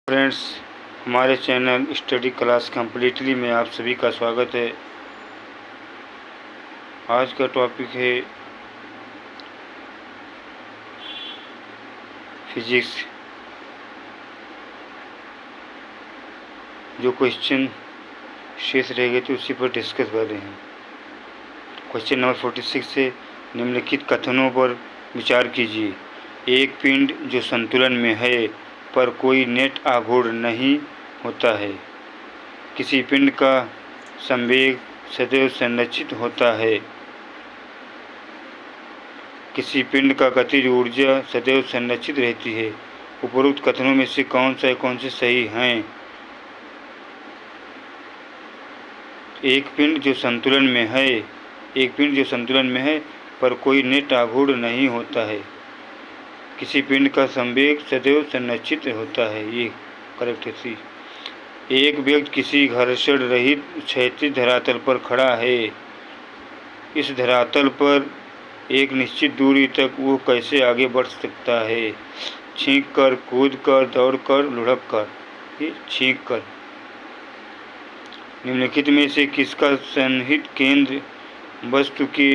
Friends, हमारे channel study class completely में आप सभी का स्वागत है। आज का टॉपिक है फिजिक्स। जो क्वेश्चन शेष रह गए थे उसी पर डिस्कस कर रहे हैं। क्वेश्चन नंबर 46 से निम्नलिखित कथनों पर विचार कीजिए। एक पिंड जो संतुलन में है पर कोई नेट आघूर्ण नहीं होता है। किसी पिंड का संवेग सदैव संरक्षित होता है। किसी पिंड का गतिज ऊर्जा सदैव संरक्षित रहती है। उपरोक्त कथनों में से कौन से सही हैं? एक पिंड जो संतुलन में है पर कोई नेट आघूर्ण नहीं होता है। किसी पिंड का संवेग सदैव संरक्षित होता है। ये करेक्ट है सी। एक व्यक्ति किसी घर्षण रहित क्षैतिज धरातल पर खड़ा है। इस धरातल पर एक निश्चित दूरी तक वो कैसे आगे बढ़ सकता है? छींक कर, कूद कर, दौड़ कर, लुढ़क कर। ये छींक कर। निम्नलिखित में से किसका सन्निहित केंद्र वस्तु के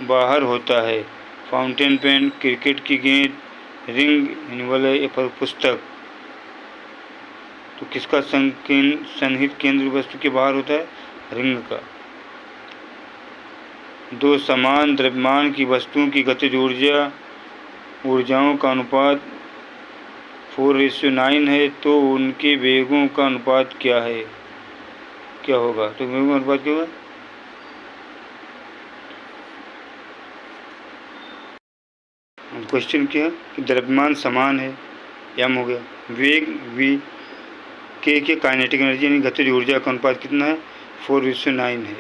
बाहर होता है? फाउंटेन पेन, क्रिकेट की गेंद, रिंग, हिनवलय या पुस्तक। तो किसका सन्निहित केंद्र वस्तु के बाहर होता है? रिंग का। दो समान द्रव्यमान की वस्तुओं की गतिज ऊर्जाओं का अनुपात 4:9 है, तो उनके वेगों का अनुपात क्या है? क्या होगा? तो वेगों का अनुपात क्या होगा? क्वेश्चन क्या है कि द्रव्यमान समान है, m हो गया। वेग v के काइनेटिक एनर्जी यानी गतिज ऊर्जा का अनुपात कितना है? 4:9 है,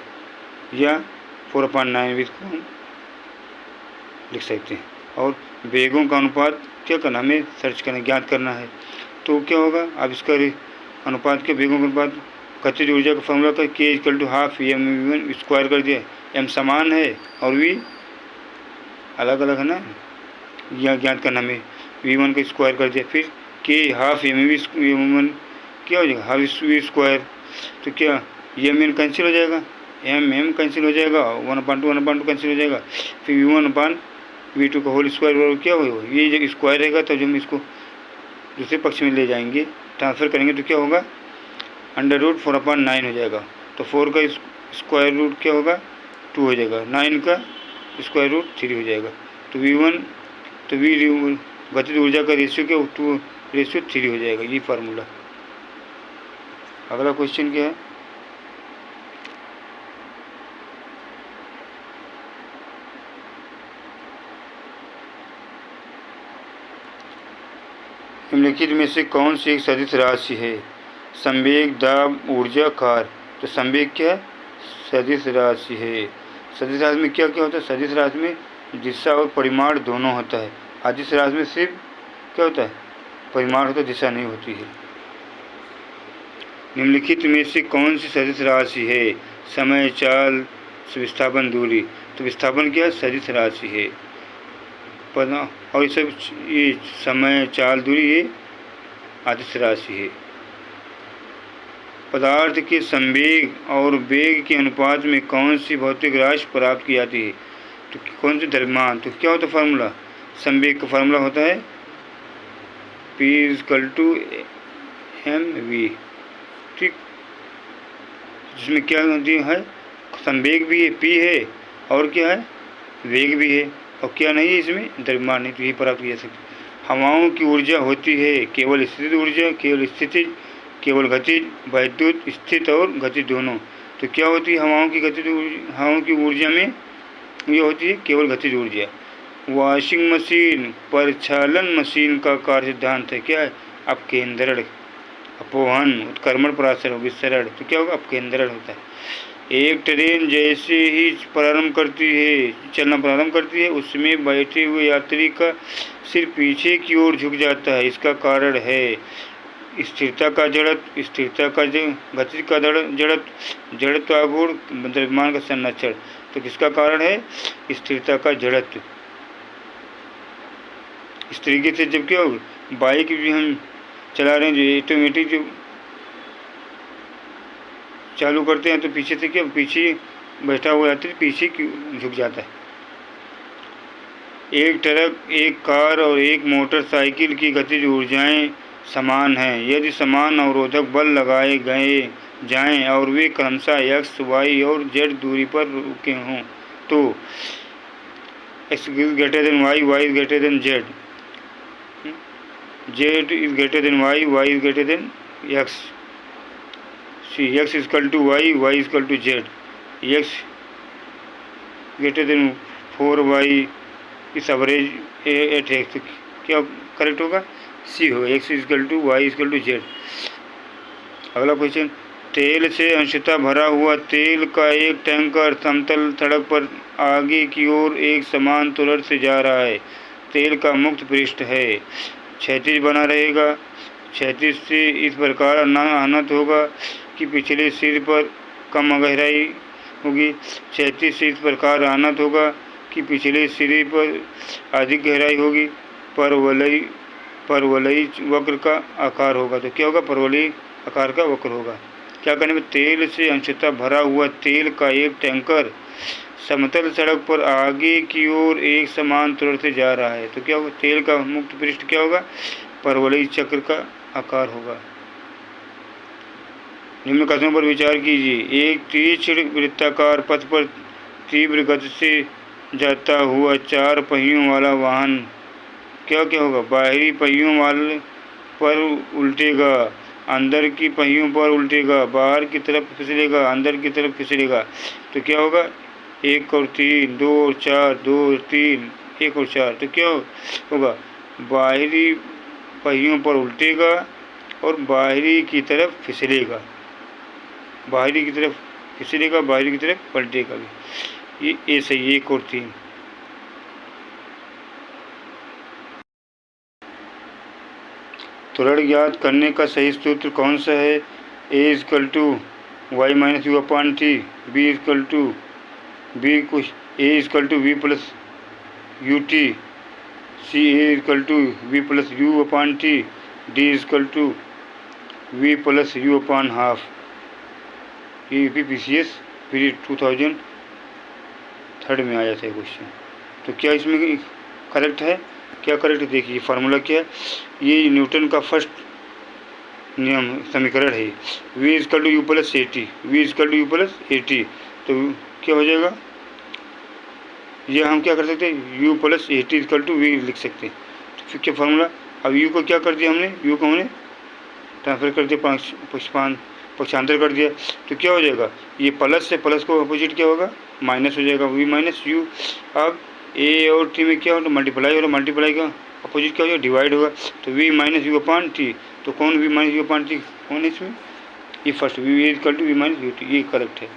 या 4/9 भी इसको हम लिख सकते हैं। और वेगों का अनुपात क्या करना, हमें सर्च करना, ज्ञात करना है। तो क्या होगा? अब इसका अनुपात के वेगों का अनुपात गतिज ऊर्जा का फॉर्मूला का k = ½ m स्क्वायर कर दिया। m समान है और v अलग अलग है ना, यह ज्ञात करना हमें। v1 का स्क्वायर कर दिया, फिर k ½ m क्या हो जाएगा? ½ v स्क्वायर। तो क्या m कैंसिल हो जाएगा, m कैंसिल हो जाएगा, 1/2 कैंसिल हो जाएगा, फिर v1/v2 का होल स्क्वायर क्या होगा? ये जब स्क्वायर रहेगा तो जब हम इसको दूसरे पक्ष में ले जाएंगे, ट्रांसफ़र करेंगे, तो क्या होगा? √4/9 हो जाएगा। तो 4 का स्क्वायर रूट क्या होगा? 2 हो जाएगा। 9 का स्क्वायर रूट 3 हो जाएगा। तो v गतिज ऊर्जा का रेशियो क्या? 2:3 हो जाएगा। ये फार्मूला। अगला क्वेश्चन क्या है? निम्नलिखित में से कौन सी एक सदिश राशि है? संवेग, दाब, ऊर्जा, कार्य। तो संवेग क्या है? सदिश राशि है। सदिश राशि में क्या क्या होता है? सदिश राशि में दिशा और परिमाण दोनों होता है। अदिश राशि में सिर्फ क्या होता है? परिमाण होता है, दिशा नहीं होती है। निम्नलिखित में से कौन सी सदिश राशि है? समय, चाल, विस्थापन, दूरी। तो विस्थापन क्या है? सदिश राशि है। और ये समय, चाल, दूरी ये अदिश राशि है। पदार्थ के संवेग और वेग के अनुपात में कौन सी भौतिक राशि प्राप्त की जाती है? तो कौन सी द्रव्यमान। तो क्या होता है फार्मूला? संवेग का फार्मूला होता है P = mv। ठीक, जिसमें क्या होती है? संवेग भी है, P है, और क्या है? वेग भी है, और क्या नहीं है इसमें? द्रव्यमान नहीं। तो यही प्राप्त किया सकते। हवाओं की ऊर्जा होती है केवल स्थितिज ऊर्जा, केवल गतिज, वैद्युत, स्थित और गतिज दोनों। तो क्या होती है हवाओं की ऊर्जा में? ये होती है केवल गतिज ऊर्जा। वॉशिंग मशीन परिचालन मशीन का कार्य सिद्धांत है क्या है? अपकेंद्रण, अपोहन, उत्क्रमण, परासरण, विसरण। तो क्या होगा? अपकेंद्रण होता है। एक ट्रेन जैसे ही चलना प्रारंभ करती है, उसमें बैठे हुए यात्री का सिर पीछे की ओर झुक जाता है। इसका कारण है स्थिरता का जड़त्व, गति का जड़त्व आघूर्ण, द्रव्यमान का संरक्षण। तो किसका कारण है? स्थिरता का जड़त्व। इस तरीके से जब क्या होगा? बाइक भी हम चला रहे हैं, जो ऑटोमेटिक जो चालू करते हैं तो पीछे से क्या, पीछे बैठा हुआ यात्री पीछे झुक जाता है। एक ट्रक, एक कार और एक मोटरसाइकिल की गतिज ऊर्जाएं समान हैं। यदि समान अवरोधक बल लगाए गए जाएं और वे क्रमशः एक्स, वाई और जेड दूरी पर रुके हों तो X is greater than Y, Y is greater than Z, Z is greater than Y, Y is greater than X, C X is equal to Y, Y is equal to Z, X greater than 4y is average at X, क्या correct होगा, C होगा, X is equal to Y is equal to Z. अगला question, तेल से अंशतः भरा हुआ तेल का एक टैंकर समतल सड़क पर आगे की ओर एक समान त्वरण से जा रहा है। तेल का मुक्त पृष्ठ है, क्षैतिज बना रहेगा। क्षैतिज से इस प्रकार अनंत होगा कि पिछले सिर पर कम गहराई होगी। क्षैतिज से इस प्रकार अनंत होगा कि पिछले सिरे पर अधिक गहराई होगी। परवलयी वक्र का आकार होगा, तो क्या होगा, परवलयी आकार का वक्र होगा। क्या करने में, तेल से अंशतः भरा हुआ तेल का एक टैंकर समतल सड़क पर आगे की ओर एक समान त्वरण से जा रहा है, तो क्या होगा, तेल का मुक्त पृष्ठ क्या होगा, परवलयी चक्र का आकार होगा। निम्न कथनों पर विचार कीजिए। एक तीक्ष्ण वृत्ताकार पथ पर तीव्र गति से जाता हुआ 4 पहियों वाला वाहन क्या क्या होगा, बाहरी पहियों वाले पर उल्टेगा, अंदर की पहियों पर उल्टेगा, बाहर की तरफ फिसलेगा, अंदर की तरफ फिसलेगा, तो क्या होगा, 1 और 3, 2 और 4, 2 और 3, 1 और 4, तो क्या होगा, बाहरी पहियों पर उल्टेगा और बाहरी की तरफ फिसलेगा, बाहरी की तरफ फिसलेगा, बाहरी की तरफ पलटेगा भी। ये ए सही, 1 और 3। त्वरण ज्ञात करने का सही सूत्र कौन सा है, A equal to Y minus U upon T, B equal to B कुछ A equal to V plus U T, C A equal to V plus U upon T, D equal to V plus U upon half. ये UPPCS period 2003 में आया था question. तो क्या इसमें correct है, क्या करेक्ट, देखिए फार्मूला क्या है, ये न्यूटन का फर्स्ट नियम समीकरण है, V is equal to U plus A T, V is equal to U plus A T, तो क्या हो जाएगा, ये हम क्या कर सकते हैं, u plus A T is equal to V लिख सकते हैं। तो फिर क्या फार्मूला, अब u को क्या कर दिया हमने, u को हमने ट्रांसफर कर दिया, पक्षांतर कर दिया, तो क्या हो जाएगा, ये प्लस से प्लस को अपोजिट क्या होगा, माइनस हो जाएगा, v माइनस यू। अब a और t में क्या होगा, मल्टीप्लाई होगा, मल्टीप्लाई का अपोजिट क्या हो जाएगा, डिवाइड होगा, तो v minus U upon T, तो कौन v minus U upon T कौन है इसमें, ये first v equal to v minus U T, ये करेक्ट है।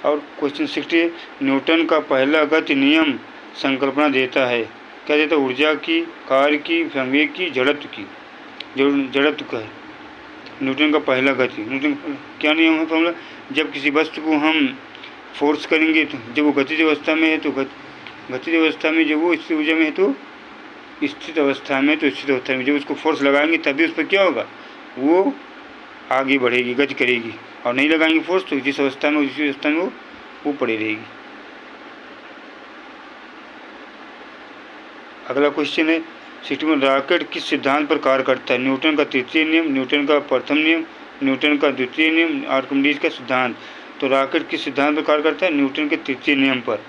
और क्वेश्चन 60, न्यूटन का पहला गति नियम संकल्पना देता है, क्या देता है, ऊर्जा की, कार्य की, संवेग की, जड़त्व की, जो जड़त्व का है न्यूटन का पहला गति, न्यूटन क्या नियम है फॉर्मूला, जब किसी वस्तु को हम फोर्स करेंगे तो जब वो गतिज अवस्था में है तो गतिज अवस्था में, जब वो स्थिर ऊर्जा में है तो स्थित अवस्था में, तो स्थित अवस्था में जब उसको फोर्स लगाएंगे तभी उस पर क्या होगा, वो आगे बढ़ेगी, गति करेगी, और नहीं लगाएंगे फोर्स तो जिस अवस्था में उसी अवस्था में वो पड़ी रहेगी। अगला क्वेश्चन है 61, रॉकेट किस सिद्धांत पर कार्य करता है, न्यूटन का तृतीय नियम, न्यूटन का प्रथम नियम, न्यूटन का द्वितीय नियम, आर्किमिडीज का सिद्धांत। तो रॉकेट किस सिद्धांत पर कार्य करता है, न्यूटन के तृतीय नियम पर।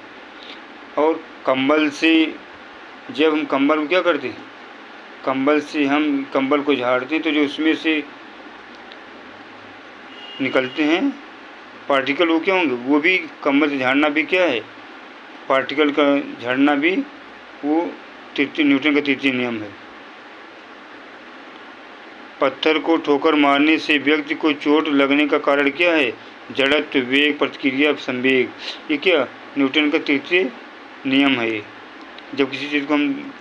और कंबल से, जब हम कंबल को क्या करते हैं, कंबल से हम कंबल को झाड़ते हैं तो जो उसमें से निकलते हैं पार्टिकल वो क्या होंगे, वो भी कंबल से झाड़ना भी क्या है, पार्टिकल का झड़ना भी वो न्यूटन का तृतीय नियम है। पत्थर को ठोकर मारने से व्यक्ति को चोट लगने का कारण क्या है, जड़त्व, वेग, प्रतिक्रिया, संवेग, ये क्या न्यूटन का तृतीय नियम है। जब किसी चीज़ को हम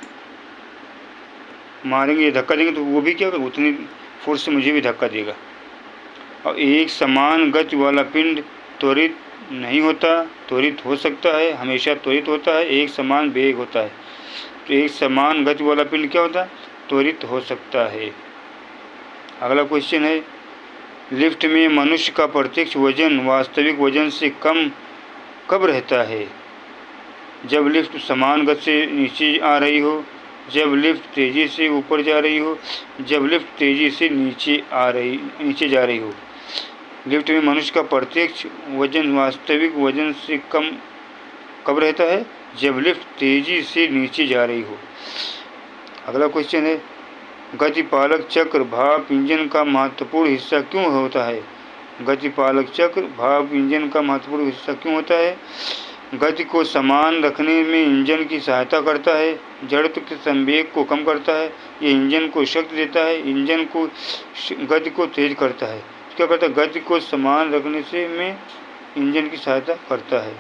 मारेंगे, धक्का देंगे तो वो भी क्या होगा, उतनी फोर्स से मुझे भी धक्का देगा। और एक समान गति वाला पिंड त्वरित नहीं होता, त्वरित हो सकता है, हमेशा त्वरित होता है, एक समान वेग होता है। तो एक समान गति वाला पिंड क्या होता है, त्वरित हो सकता है। अगला क्वेश्चन है, लिफ्ट में मनुष्य का प्रत्यक्ष वजन वास्तविक वजन से कम कब रहता है? जब लिफ्ट समान गति से नीचे आ रही हो, जब लिफ्ट तेज़ी से ऊपर जा रही हो, जब लिफ्ट तेज़ी से नीचे जा रही हो। लिफ्ट में मनुष्य का प्रत्यक्ष वजन वास्तविक वजन से कम कब रहता है? जब लिफ्ट तेज़ी से नीचे जा रही हो। अगला क्वेश्चन है, गतिपालक चक्र भाप इंजन का महत्वपूर्ण हिस्सा क्यों होता है? गतिपालक चक्र भाप इंजन का महत्वपूर्ण हिस्सा क्यों होता है? गति को समान रखने में इंजन की सहायता करता है, जड़त्व के संवेग को कम करता है, ये इंजन को शक्ति देता है, इंजन को गति को तेज करता है। क्या करता है? गति को समान रखने से में इंजन की सहायता करता है।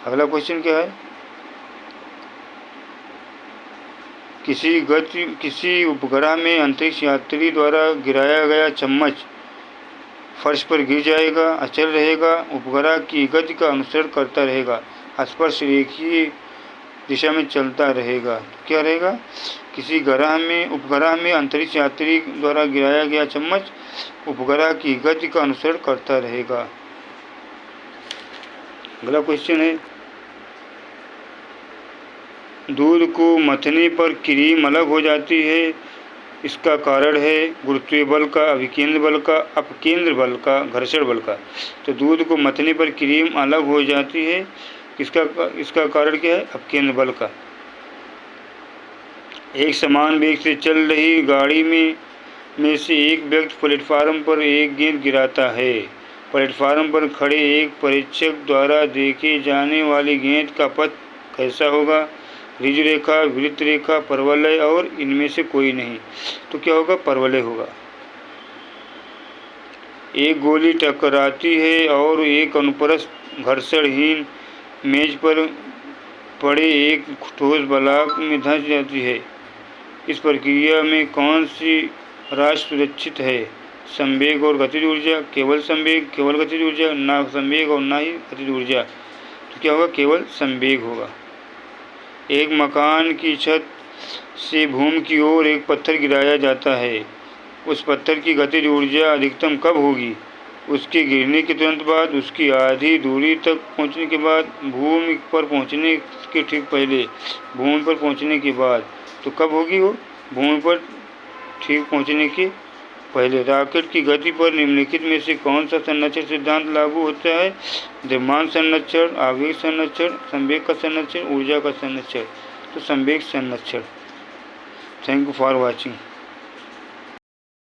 अगला क्वेश्चन क्या है, किसी उपग्रह में अंतरिक्ष यात्री द्वारा गिराया गया चम्मच फर्श पर गिर जाएगा, अचल रहेगा, उपग्रह की गति का अनुसरण करता रहेगा, स्पर्श रेखीय दिशा में चलता रहेगा। क्या रहेगा? किसी उपग्रह में अंतरिक्ष यात्री द्वारा गिराया गया चम्मच उपग्रह की गति का अनुसरण करता रहेगा। अगला क्वेश्चन है, दूध को मथने पर क्रीम अलग हो जाती है, इसका कारण है गुरुत्वीय बल का, अभिकेंद्र बल का, अपकेंद्र बल का, घर्षण बल का। तो दूध को मथने पर क्रीम अलग हो जाती है, इसका कारण क्या है? अपकेंद्र बल का। एक समान वेग से चल रही गाड़ी में से एक व्यक्ति प्लेटफार्म पर एक गेंद गिराता है। प्लेटफार्म पर खड़े एक परीक्षक द्वारा देखे जाने वाली गेंद का पथ कैसा होगा? ऋजु रेखा, वृत्त रेखा, परवलय और इनमें से कोई नहीं। तो क्या होगा? परवलय होगा। एक गोली टकराती है और एक अनुप्रस्थ घर्षणहीन मेज पर पड़े एक ठोस ब्लॉक में धंस जाती है। इस प्रक्रिया में कौन सी राशि सुरक्षित है? संवेग और गतिज ऊर्जा, केवल संवेग, केवल गतिज ऊर्जा, ना संवेग और ना ही गतिज ऊर्जा। तो क्या होगा? केवल संवेग होगा। एक मकान की छत से भूमि की ओर एक पत्थर गिराया जाता है, उस पत्थर की गतिज ऊर्जा अधिकतम कब होगी? उसके गिरने के तुरंत बाद, उसकी आधी दूरी तक पहुंचने के बाद, भूमि पर पहुंचने के ठीक पहले, भूमि पर पहुंचने के बाद। तो कब होगी वो? भूमि पर ठीक पहुंचने के पहले। रॉकेट की गति पर निम्नलिखित में से कौन सा संरक्षण सिद्धांत लागू होता है? द्रव्यमान संरक्षण, आवेग संरक्षण, संवेग का संरक्षण, ऊर्जा का संरक्षण। तो संवेग संरक्षण। Thank you for watching.